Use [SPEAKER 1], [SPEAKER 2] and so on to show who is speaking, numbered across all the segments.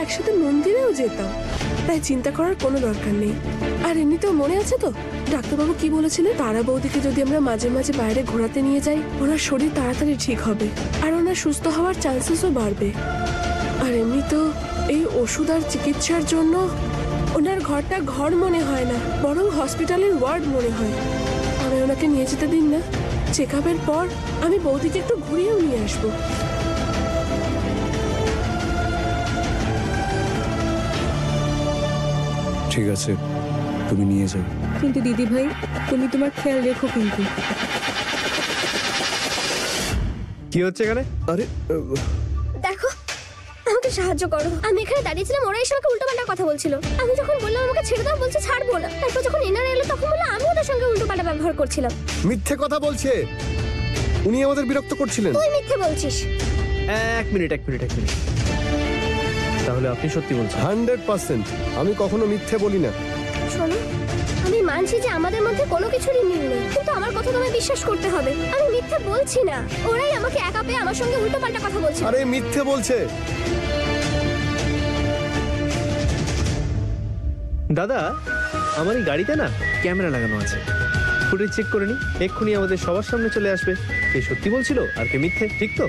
[SPEAKER 1] একসাথে মন্দিরেও যেতাম, তাই চিন্তা করার কোনো দরকার নেই। আর এমনিতেও মনে আছে তো ডাক্তারবাবু কি বলেছিলেন, তারা বৌদিকে যদি আমরা মাঝে মাঝে বাইরে ঘোরাতে নিয়ে যাই ওনার শরীর তাড়াতাড়ি ঠিক হবে আর ওনার সুস্থ হওয়ার চান্সেসও বাড়বে। আর এমনি তো এই ওষুধ আর চিকিৎসার জন্য ওনার ঘরটা ঘর মনে হয় না, বরং হসপিটালের ওয়ার্ড মনে হয়। আমি ওনাকে নিয়ে যেতে দিন না, চেক আপের পর আমি বৌদিকে একটু ঘুরিয়েও নিয়ে আসবো।
[SPEAKER 2] ঠিক আছে, তুমি নিয়ে যাও।
[SPEAKER 3] কিন্তু দিদি ভাই, তুমি তোমার খেয়াল রেখো কিন্তু।
[SPEAKER 4] কি হচ্ছে এখানে?
[SPEAKER 2] আরে
[SPEAKER 5] দেখো, আমাকে সাহায্য করো। আমি এখানে দাঁড়িয়েছিলাম, ওরা এসে আমাকে উল্টোপাল্টা কথা বলছিল। আমি যখন বললাম আমাকে ছেড়ে দাও, বলছে ছাড়বো না। তারপর যখন এনারা এলো তখন বললো আমি ওদের সঙ্গে উল্টোপাল্টা ব্যবহার করছিলাম।
[SPEAKER 6] মিথ্যে কথা বলছে, উনি আমাদের বিরক্ত করছিলেন।
[SPEAKER 5] তুই মিথ্যে বলছিস।
[SPEAKER 4] এক মিনিট। তাহলে আপনি সত্যি বলছেন?
[SPEAKER 6] 100%। আমি কখনো মিথ্যে বলি না।
[SPEAKER 5] শোনো, আমি মানছি যে আমাদের মধ্যে কোনো কিছুরই মিল নেই, কিন্তু আমার কথা তোমায় বিশ্বাস করতে হবে। আমি মিথ্যে বলছি না, ওরাই আমাকে একা পেয়ে আমার সঙ্গে উল্টোপাল্টা কথা বলছে।
[SPEAKER 6] আরে মিথ্যে বলছে।
[SPEAKER 4] দাদা, আমার এই গাড়িতে না ক্যামেরা লাগানো আছে, ফুটেজ চেক করে নি, এক্ষুনি আমাদের সবার সামনে চলে আসবে কে সত্যি বলছিল আর কে মিথ্যে। ঠিক তো?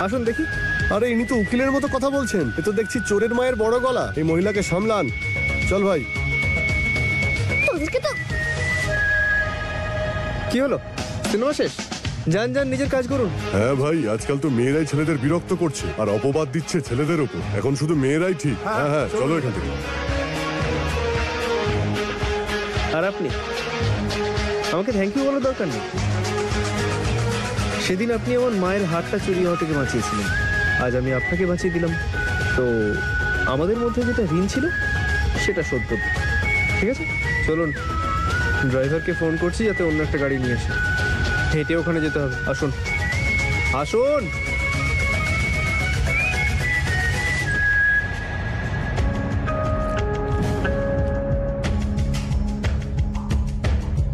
[SPEAKER 4] আসুন দেখি।
[SPEAKER 6] আরে ইনি তো উকিলের মতো কথা বলছেন, এ তো দেখছি চোরের মায়ের বড় গলা। এই মহিলাকে সামলান। চল ভাই।
[SPEAKER 5] তোদেরকে তো
[SPEAKER 4] কি হলো? সিনেমা শেষ? যান নিজের কাজ করুন।
[SPEAKER 7] হ্যাঁ ভাই, আজকাল তো মেয়েরাই ছেলেদের বিরক্ত করছে আর অপবাদ দিচ্ছে ছেলেদের ওপর। এখন শুধু মেয়েরাই ঠিক। হ্যাঁ, চলো এখান থেকে।
[SPEAKER 4] আর আপনি আমাকে থ্যাংক ইউ বলার দরকার নেই। সেদিন আপনি আমার মায়ের হাতটা চুরি হওয়া থেকে বাঁচিয়েছিলেন, আজ আমি আপনাকে বাঁচিয়ে দিলাম। তো আমাদের মধ্যে যেটা ঋণ ছিল সেটা শোধ করব। ঠিক আছে, চলুন। ড্রাইভারকে ফোন করছি যাতে অন্য একটা গাড়ি নিয়ে আসে। হেঁটে ওখানে যেতে হবে। আসুন।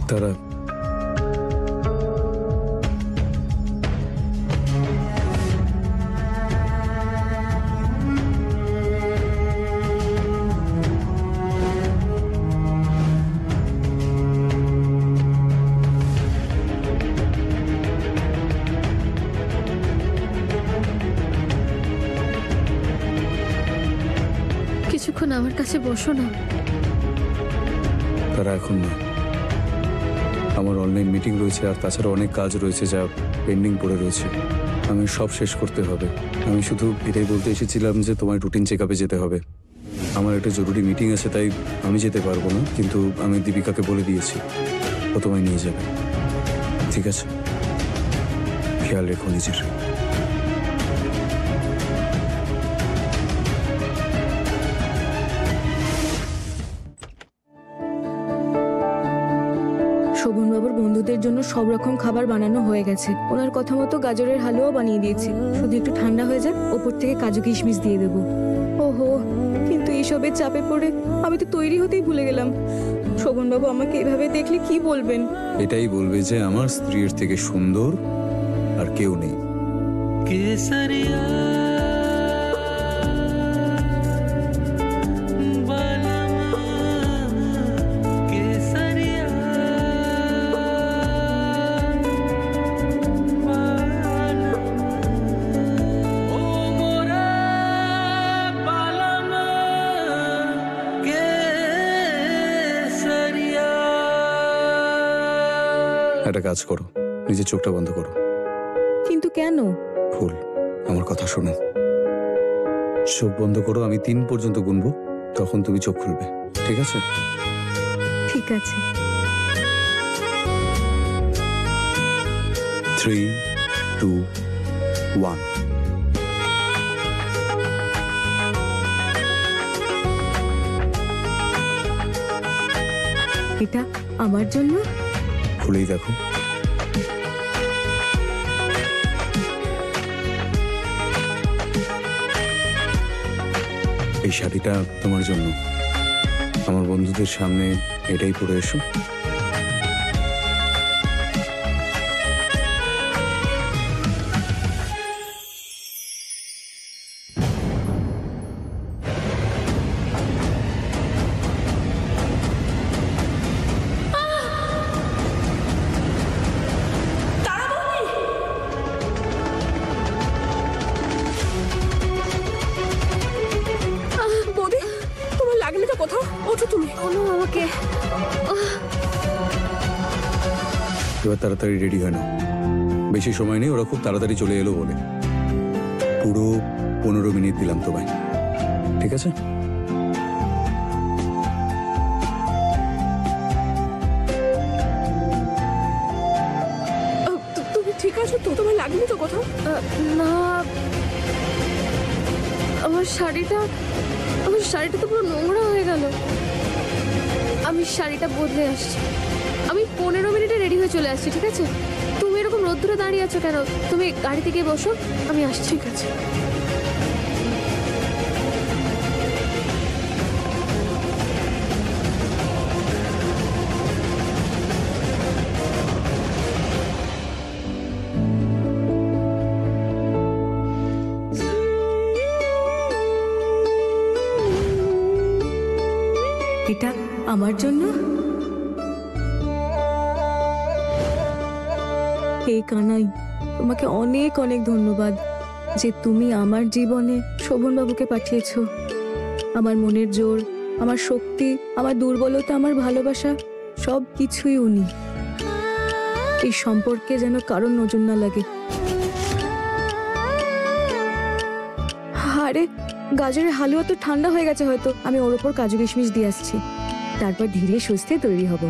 [SPEAKER 2] তারা
[SPEAKER 3] কিছুক্ষণ আমার কাছে বসো না।
[SPEAKER 2] তারা এখন না, আমার অনলাইন মিটিং রয়েছে আর তাছাড়া অনেক কাজ রয়েছে যা পেন্ডিং পড়ে রয়েছে। আমি সব শেষ করতে হবে। আমি শুধু এটাই বলতে এসেছিলাম যে তোমার রুটিন চেক আপে যেতে হবে। আমার একটা জরুরি মিটিং আছে, তাই আমি যেতে পারবো না, কিন্তু আমি দীপিকাকে বলে দিয়েছি ও তোমায় নিয়ে যাবে। ঠিক আছে, খেয়াল রেখো নিজের।
[SPEAKER 3] শোভনবাবুর বন্ধুদের জন্য সব রকম খাবার বানানো হয়ে গেছে। ওনার কথা মতো গাজরের হালুয়াও বানিয়ে দিয়েছি, শুধু একটু ঠান্ডা হয়ে যাক, ওপর থেকে কাজু কিশমিশ দিয়ে দেবো। ওহো, কিন্তু এইসবের চাপে পড়ে আমি তো তৈরি হতেই ভুলে গেলাম। শোভনবাবু আমাকে এভাবে দেখলে কি বলবেন?
[SPEAKER 2] এটাই বলবে যে আমার স্ত্রীর থেকে সুন্দর আর কেউ নেই।
[SPEAKER 8] কেসরিয়া
[SPEAKER 2] একটা কাজ করো, নিজের চোখটা বন্ধ করো।
[SPEAKER 3] কিন্তু কেন?
[SPEAKER 2] ফুল, আমার কথা শোনো। চোখ বন্ধ করো, আমি 3 পর্যন্ত গুনবো, তখন তুমি চোখ খুলবে। ঠিক আছে?
[SPEAKER 3] ঠিক আছে।
[SPEAKER 2] 3, 2, 1।
[SPEAKER 3] এটা আমার জন্য?
[SPEAKER 2] খুলেই দেখো। এই শাড়িটা তোমার জন্য। আমার বন্ধুদের সামনে এটাই পরে এসো।
[SPEAKER 3] ওকে
[SPEAKER 2] এবার তাড়াতাড়ি রেডি হয় না, বেশি সময় নেই, ওরা খুব তাড়াতাড়ি চলে এলো বলে। পুরো 15 মিনিট দিলাম তোমায়, ঠিক আছে?
[SPEAKER 1] তুমি ঠিক আছো তো? তোমার লাগেনি তো কোথাও?
[SPEAKER 3] না, আমার শাড়িটা তো পুরো নোংরা হয়ে গেল। আমি শাড়িটা বদলে আসছি। আমি 15 মিনিটে রেডি হয়ে চলে আসছি, ঠিক আছে? তুমি এরকম রোদ্দুরে দাঁড়িয়ে আছো কেন? তুমি গাড়িতে গিয়ে বসো, আমি আসছি।
[SPEAKER 1] ঠিক আছে।
[SPEAKER 3] এটা আমার জন্য? হে কানাই, তোমাকে অনেক অনেক ধন্যবাদ যে তুমি আমার জীবনে শোভনবাবুকে পাঠিয়েছো। আমার মনের জোর, আমার শক্তি, আমার দুর্বলতা, আমার ভালোবাসা সব কিছুই উনি। এই সম্পর্কে যেন কারোর নজর না লাগে। আরে গাজরের হালুয়া তো ঠান্ডা হয়ে গেছে হয়তো, আমি ওর ওপর কাজু কিশমিশ দিয়ে আসছি, তারপর ধীরে সুস্থে তৈরি হব।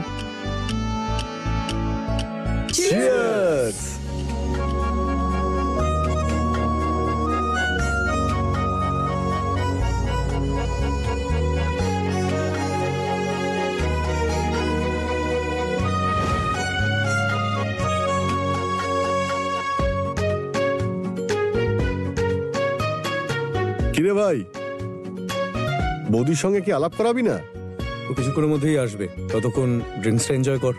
[SPEAKER 6] Cheers! কিরে ভাই, বৌদির সঙ্গে কি আলাপ করাবি না?
[SPEAKER 2] ও কিছুক্ষণের মধ্যেই আসবে, ততক্ষণ ড্রিঙ্কসটা এনজয় কর।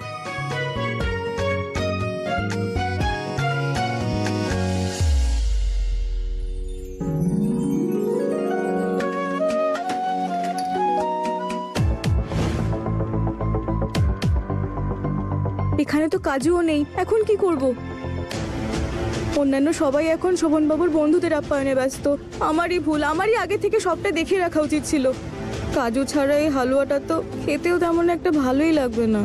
[SPEAKER 3] এখানে তো কাজুও নেই, এখন কি করব? অন্যান্য সবাই এখন শোভনবাবুর বন্ধুদের আপ্যায়নে ব্যস্ত। আমারই ভুল, আমারই আগে থেকে সবটা দেখে রাখা উচিত ছিল। কাজু ছাড়া এই হালুয়াটা তো খেতেও তেমন একটা ভালোই লাগবে না।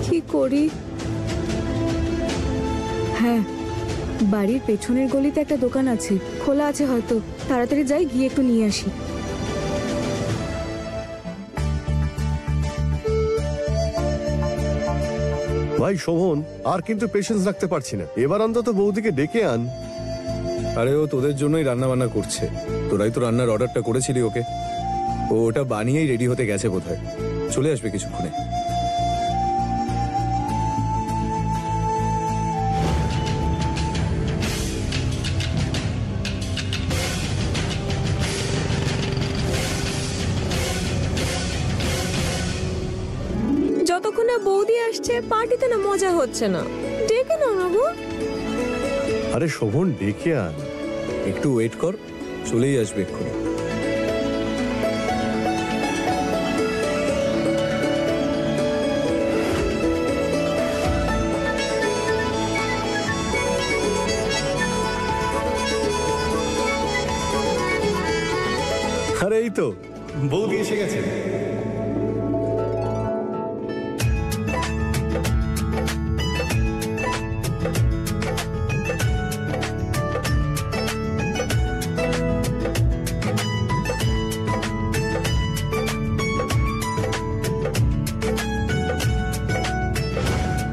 [SPEAKER 3] কি করি? হ্যাঁ, বাড়ির পেছনের গলিতে একটা দোকান আছে, খোলা আছে হয়তো। তাড়াতাড়ি যাই, গিয়ে একটু নিয়ে আসি।
[SPEAKER 6] ভাই শোভন, আর কিন্তু পেশেন্স রাখতে পারছি না, এবার অন্তত বৌদিকে ডেকে আন।
[SPEAKER 2] আরে ও তোদের জন্যই রান্না বান্না করছে, তোরাই তো রান্নার অর্ডারটা করেছিলি ওকে। ও ওটা বানিয়েই রেডি হতে গেছে বোধহয়, চলে আসবে কিছুক্ষণে।
[SPEAKER 3] যতক্ষণ না বৌদি আসছে পার্টিতে না মজা হচ্ছে না, ডেকে নাও না গো।
[SPEAKER 6] আরে শোভন, ডেকে আন।
[SPEAKER 2] একটু ওয়েট কর, চলেই আসবে এক্ষুনি।
[SPEAKER 6] আরে এই তো বৌদি এসে গেছে।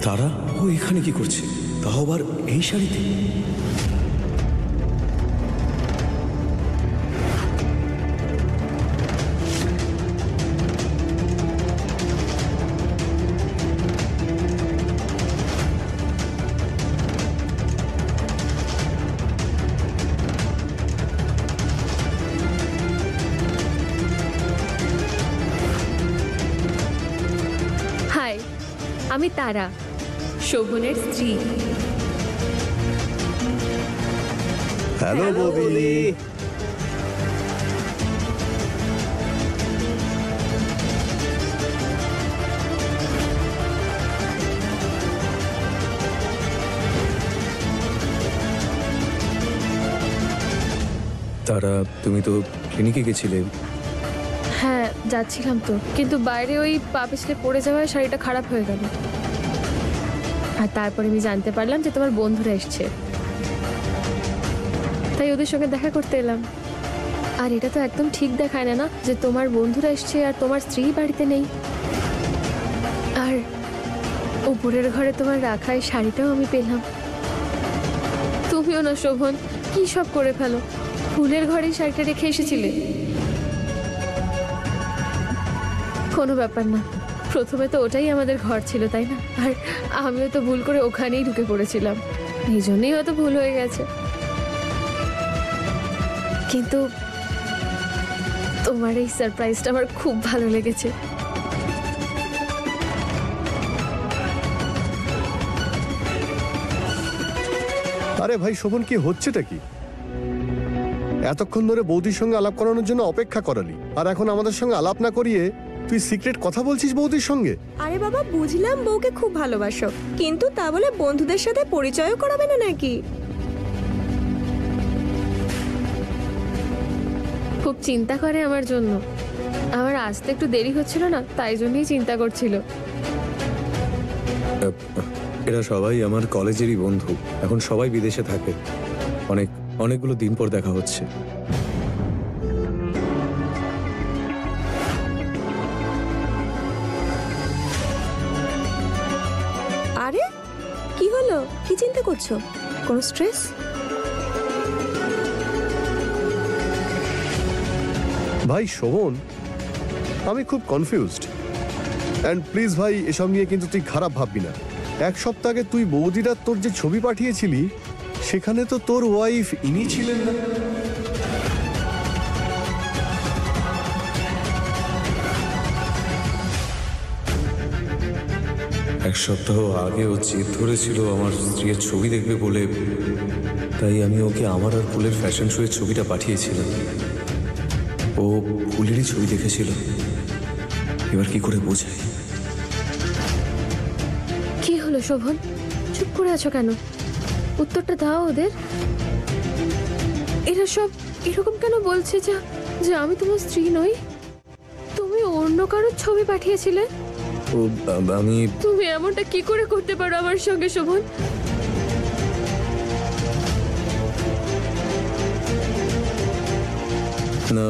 [SPEAKER 2] তারা ও এখানে কি করছে, তাও আবার এই শাড়িতে?
[SPEAKER 3] হাই, আমি তারা, শোভনের স্ত্রী।
[SPEAKER 6] হ্যালো বৌদি।
[SPEAKER 2] তারা, তুমি তো ক্লিনিকে গেছিলে।
[SPEAKER 3] হ্যাঁ,
[SPEAKER 9] যাচ্ছিলাম তো, কিন্তু বাইরে ওই পা পিছলে পড়ে যাওয়ায় শাড়িটা খারাপ হয়ে গেল। আর তারপরে আমি জানতে পারলাম যে তোমার বন্ধুরা এসছে, তাই ওদের সঙ্গে দেখা করতে এলাম। আর এটা তো একদম ঠিক দেখায় না যে তোমার বন্ধুরা এসছে আর তোমার স্ত্রী বাড়িতে নেই। আর উপরের ঘরে তোমার রাখা এই শাড়িটাও আমি পেলাম। তুমিও না শোভন, কি সব করে ফেলো। ফুলের ঘরেই শাড়িটা রেখে এসেছিলে। কোনো ব্যাপার না, প্রথমে তো ওটাই আমাদের ঘর ছিল, তাই না? আর আমিও তো ভুল করে ওখানেই ঢুকে পড়েছিলাম, এই জন্যই হয়তো ভুল হয়ে গেছে। কিন্তু তোমার এই সারপ্রাইজটা আমার খুব ভালো লেগেছে।
[SPEAKER 6] আরে ভাই শোভন, কি হচ্ছেটা কি? এতক্ষণ ধরে বৌদির সঙ্গে আলাপ করানোর জন্য অপেক্ষা করালি, আর এখন আমাদের সঙ্গে আলাপ না করিয়ে তুই সিক্রেট কথা বলছিস বৌদির সঙ্গে?
[SPEAKER 3] আরে বাবা, বুঝলাম বউকে খুব ভালোবাসো, কিন্তু তা বলে বন্ধুদের সাথে পরিচয়ও করাবে না নাকি?
[SPEAKER 9] খুব চিন্তা করে আমার জন্য। আমার আসতে একটু দেরি হচ্ছিল না, তাই জন্যই চিন্তা করছিল।
[SPEAKER 2] এরা সবাই আমার কলেজেরই বন্ধু, এখন সবাই বিদেশে থাকে। অনেকগুলো দিন পর দেখা হচ্ছে।
[SPEAKER 3] আরে কি হলো, কি চিন্তা করছো? কোনো স্ট্রেস?
[SPEAKER 6] ভাই শোভন, আমি খুব কনফিউজড। অ্যান্ড প্লিজ ভাই, এসব নিয়ে কিন্তু তুই খারাপ ভাববি না। এক সপ্তাহ আগে তুই বৌদিরা তোর যে ছবি পাঠিয়েছিলি, সেখানে তো তোর ওয়াইফ ইনি ছিলেন না।
[SPEAKER 2] এক সপ্তাহ আগে ও জেদ ধরেছিল আমার স্ত্রীর ছবি দেখবে বলে, তাই আমি ওকে আমার আর ফুলের ফ্যাশন শোয়ের ছবিটা পাঠিয়েছিলাম। ও ফুলেরই ছবি দেখেছিল। এবার কি করে বোঝাই?
[SPEAKER 9] কি হলো শোভন, চুপ করে আছো কেন? উত্তরটা দাও ওদের। এরা সব এরকম কেন বলছে যে আমি তোমার স্ত্রী নই? তুমি অন্য কারোর ছবি পাঠিয়েছিলে। তুমি এমনটা কি করে করতে পারো আমার সঙ্গে শোভন?
[SPEAKER 2] না,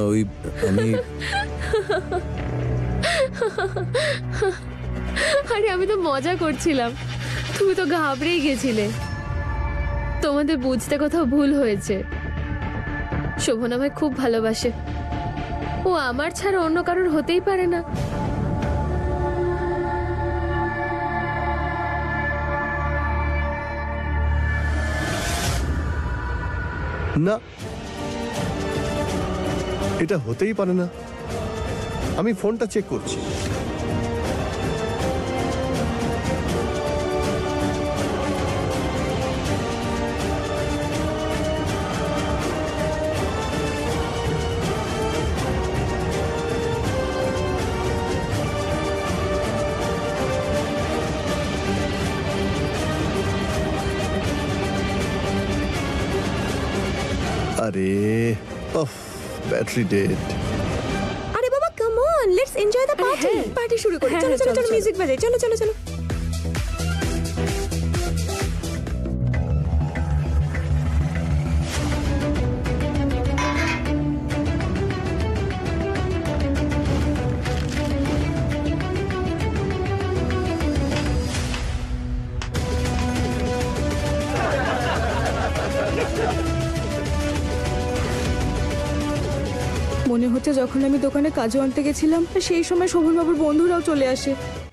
[SPEAKER 9] আরে আমি তো মজা করছিলাম, তুমি তো ঘাবড়েই গেছিলে। তোমাদের বুঝতে কোথাও ভুল হয়েছে। শোভন আমায় খুব ভালোবাসে, ও আমার ছাড়া অন্য কারোর হতেই পারে না।
[SPEAKER 6] না, এটা হতেই পারে না। আমি ফোনটা চেক করছি। আরে ব্যাটারি ডেড।
[SPEAKER 3] আরে বাবা, come on, let's enjoy the party. Party শুরু করি, চলো চলো চলো, মিউজিক বাজাই, চলো চলো চলো। মনে হচ্ছে যখন আমি দোকানে কাজু আনতে গেছিলাম, সেই সময় শোভনবাবুর বন্ধুরাও চলে আসে।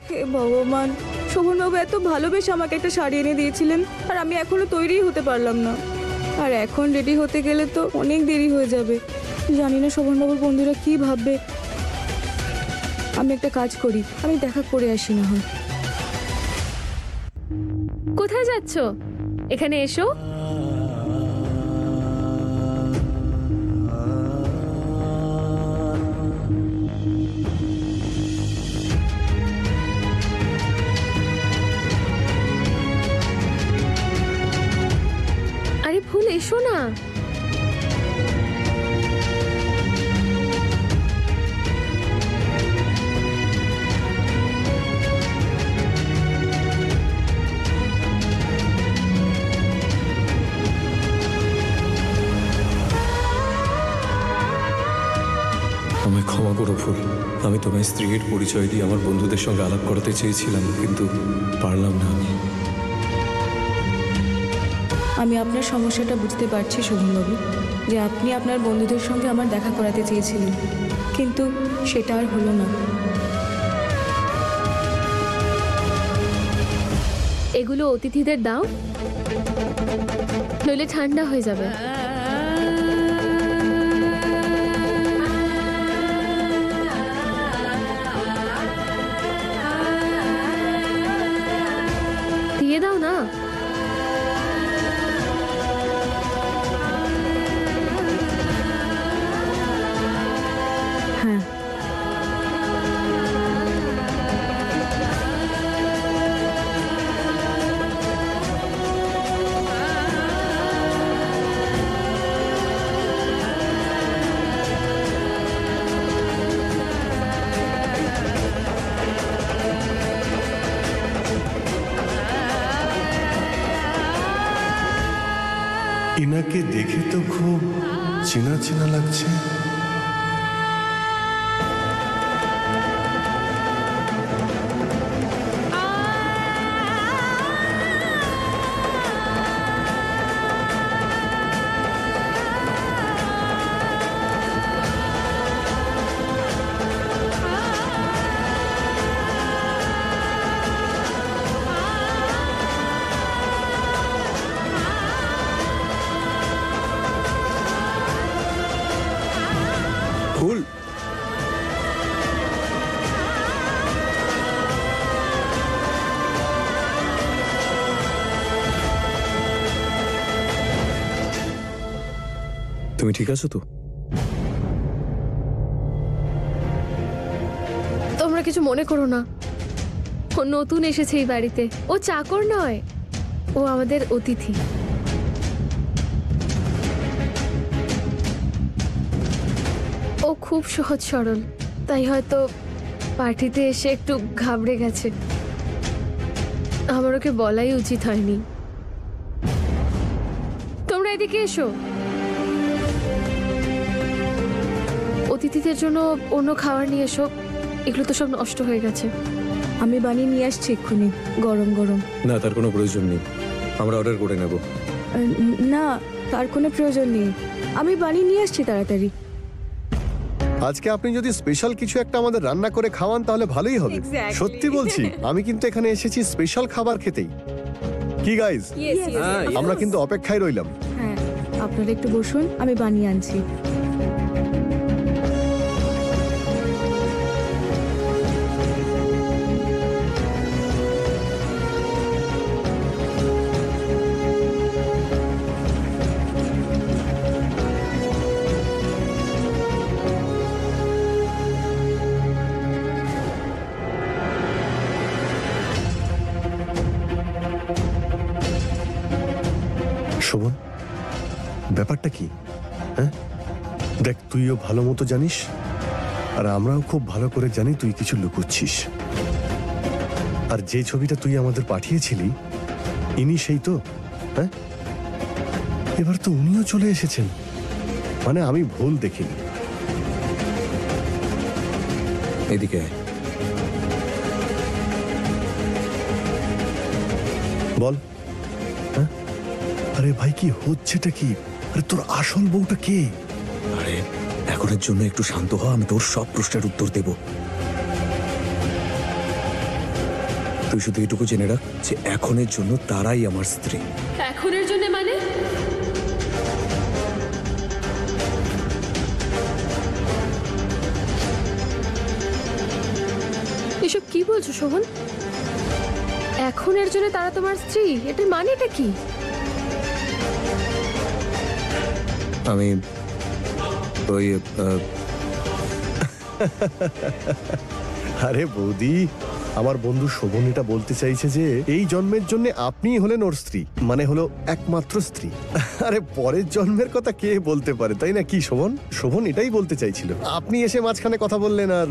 [SPEAKER 3] হে ভগবান, শোভনবাবু এত ভালোবেসে আমাকে একটা শাড়ি এনে দিয়েছিলেন, আর আমি এখনো তৈরি হতে পারলাম না। আর এখন রেডি হতে গেলে তো অনেক দেরি হয়ে যাবে। জানি না শোভনবাবুর বন্ধুরা কি ভাববে। আমি একটা কাজ করি, আমি দেখা করে আসি না হয়।
[SPEAKER 9] কোথায় যাচ্ছ? এখানে এসো। ফুল এসো না।
[SPEAKER 2] আমায় ক্ষমা করো ফুল। আমি তোমায় স্ত্রীর পরিচয় দিয়ে আমার বন্ধুদের সঙ্গে আলাপ করাতে চেয়েছিলাম, কিন্তু পারলাম না।
[SPEAKER 3] আমি আপনার সমস্যাটা বুঝতে পারছি শোভনবাবু, যে আপনি আপনার বন্ধুদের সঙ্গে আমার দেখা করাতে চেয়েছিলেন, কিন্তু সেটা আর হলো না।
[SPEAKER 9] এগুলো অতিথিদের দাও, নইলে ঠান্ডা হয়ে যাবে। দিয়ে দাও না।
[SPEAKER 3] হ্যাঁ,
[SPEAKER 7] ইনাকে দেখে তো খুব চেনা চেনা লাগছে।
[SPEAKER 2] ফুল, তুমি ঠিক আছো তো?
[SPEAKER 9] তোমরা কিছু মনে করো না, ও নতুন এসেছে এই বাড়িতে, ও চাকর নয়, ও আমাদের অতিথি। ও খুব সহজ সরল, তাই হয়তো পার্টিতে এসে একটু ঘাবড়ে গেছে। আমার ওকে বলাই উচিত হয়নি। তোমরা এদিকে এসো, অতিথিদের জন্য অন্য খাবার নিয়ে এসো। এগুলো তো সব নষ্ট হয়ে গেছে।
[SPEAKER 3] আমি বানিয়ে নিয়ে আসছি এক্ষুনি, গরম গরম।
[SPEAKER 2] না, তার কোনো প্রয়োজন নেই, আমরা অর্ডার করে নেব।
[SPEAKER 3] না, তার কোনো প্রয়োজন নেই, আমি বানিয়ে নিয়ে আসছি তাড়াতাড়ি।
[SPEAKER 6] আজকে আপনি যদি স্পেশাল কিছু একটা আমাদের রান্না করে খাওয়ান তাহলে ভালোই হবে। সত্যি বলছি, আমি কিন্তু এখানে এসেছি স্পেশাল খাবার খেতেই। কি গাইজ, আমরা কিন্তু অপেক্ষায় রইলাম।
[SPEAKER 3] হ্যাঁ, আপনারা একটু বসুন, আমি বানিয়ে আনছি।
[SPEAKER 6] শোভন, ব্যাপারটা কি? হ্যাঁ, দেখ, তুইও ভালো মতো জানিস আর আমরাও খুব ভালো করে জানি তুই কিছু লুকোচ্ছিস। আর যে ছবিটা তুই আমাদের পাঠিয়েছিলি, ইনি সেই তো? হ্যাঁ, এবার তো উনিও চলে এসেছেন, মানে আমি ভুল দেখিনি।
[SPEAKER 2] এদিকে আয়।
[SPEAKER 6] বল। হ্যাঁ, আরে ভাই, কি হচ্ছেটা কি? আরে তোর আসল বউটা কে?
[SPEAKER 2] আরে এখনের জন্য একটু শান্ত হ, আমি তোর সব প্রশ্নের উত্তর দেব। তুই শুধু এটুকু জেনে রাখ যে এখনের জন্য তারাই আমার স্ত্রী।
[SPEAKER 9] এখনের জন্য মানে? এসব কি বলছো শোভন? এখনের জন্য তারা তোমার স্ত্রী, এটার মানেটা কি?
[SPEAKER 2] আমি ওই
[SPEAKER 6] আরে বৌদি, আমার বন্ধু শোভন এটা বলতে চাইছে যে এই জন্মের জন্য আপনিই হলেন ওর স্ত্রী, মানে হলো একমাত্র স্ত্রী। আরে পরের জন্মের কথা কে বলতে পারে, তাই না? কি শোভন? শোভন এটাই বলতে চাইছিল, আপনি এসে মাঝখানে কথা বললেন। আর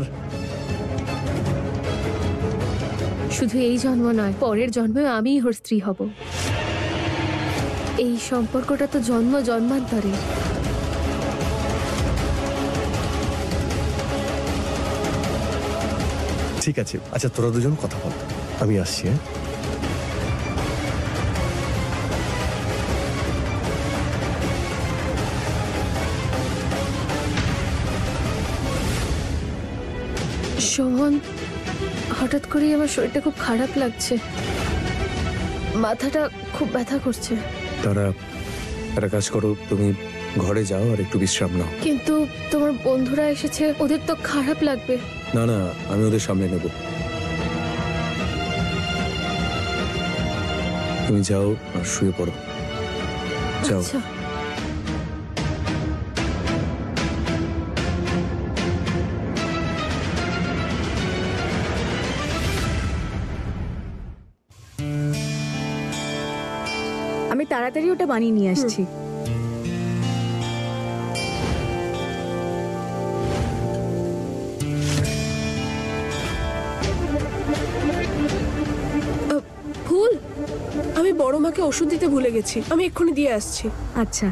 [SPEAKER 9] শুধু এই জন্ম নয়, পরের জন্মেও আমিই ওর স্ত্রী হব। এই সম্পর্কটা তো জন্ম জন্মান্তরে।
[SPEAKER 6] ঠিক আছে, আচ্ছা তোরা দুজন কথা বল, আমি আসছি। হ্যাঁ
[SPEAKER 9] শোভন, হঠাৎ করেই আমার শরীরটা খুব খারাপ লাগছে, মাথাটা খুব ব্যথা করছে।
[SPEAKER 2] তারা একটা কাজ করো, তুমি ঘরে যাও আর একটু বিশ্রাম নাও।
[SPEAKER 9] কিন্তু তোমার বন্ধুরা এসেছে, ওদের তো খারাপ লাগবে।
[SPEAKER 2] না না, আমি ওদের সামনে নেব। তুমি যাও আর শুয়ে পড়ো, যাও।
[SPEAKER 9] আচ্ছা।
[SPEAKER 3] আমি তাড়াতাড়ি ওটা বানিয়ে নিয়ে আসছি।
[SPEAKER 1] ফুল, আমি বড় মাকে ওষুধ দিতে ভুলে গেছি, আমি এক্ষুনি দিয়ে আসছি।
[SPEAKER 3] আচ্ছা।